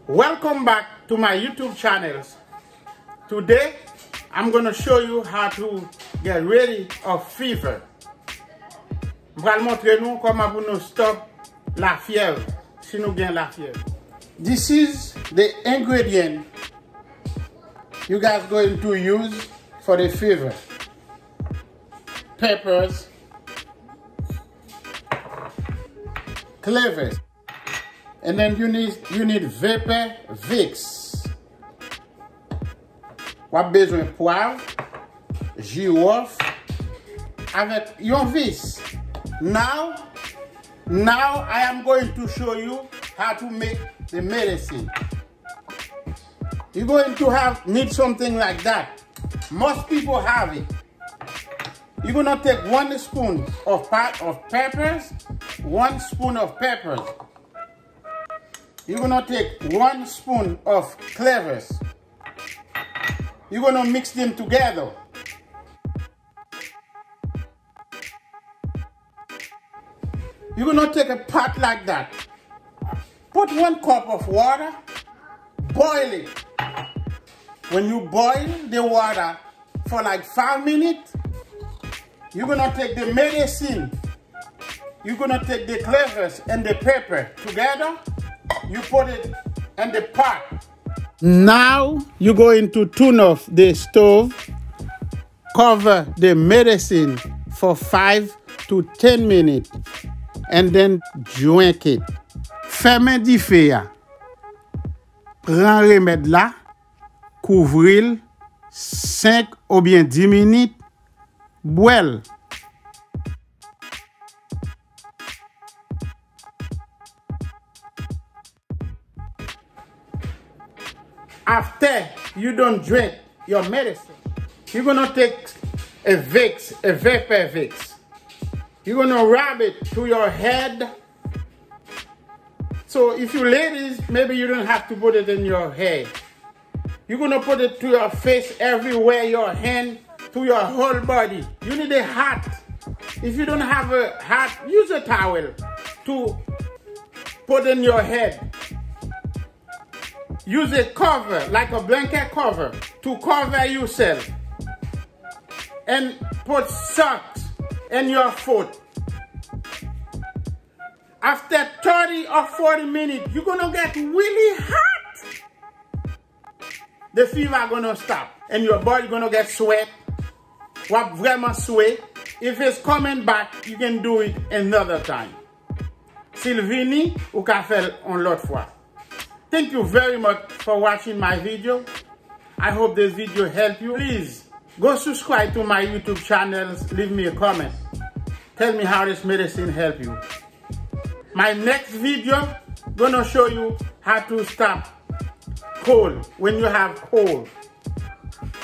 Welcome back to my YouTube channels. Today I'm going to show you how to get rid of fever. Je vais vous montrer comment nous stop la fièvre si nous gagnons la fièvre. This is the ingredient you guys going to use for the fever. Peppers, cloves, and then you need vapoRup. Vous avez besoin de poivre, girofle, avec un vis. Now I am going to show you how to make the medicine. You're going to need something like that. Most people have it. You're going to take 1 spoon of peppers, 1 spoon of peppers. You're going to take 1 spoon of cloves. You're going to mix them together. You're going to take a pot like that. Put 1 cup of water, boil it. When you boil the water for like 5 minutes, you're going to take the medicine. You're going to take the cloves and the pepper together. You put it in the pot. Now you're going to turn off the stove. Cover the medicine for 5 to 10 minutes. And then drink it. Fermez di feu. Prends remède là. Couvril 5 ou bien 10 minutes. Boil. After you don't drink your medicine, you're going to take a Vick, a vapoRup. You're going to rub it to your head. So if you ladies, maybe you don't have to put it in your hair. You're going to put it to your face, everywhere, your hand, to your whole body. You need a hat. If you don't have a hat, use a towel to put in your head. Use a cover, like a blanket cover, to cover yourself. And put socks in your foot. After 30 or 40 minutes, you're going to get really hot. The fever going to stop. And your body going to get sweat. What vraiment sweat. If it's coming back, you can do it another time. Sylvini, ou ka faire on l'autre fois. Thank you very much for watching my video. I hope this video helped you. Please go subscribe to my YouTube channels. Leave me a comment. Tell me how this medicine helped you. My next video gonna show you how to stop cold when you have cold.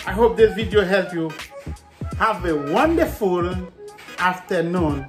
I hope this video helped you. Have a wonderful afternoon.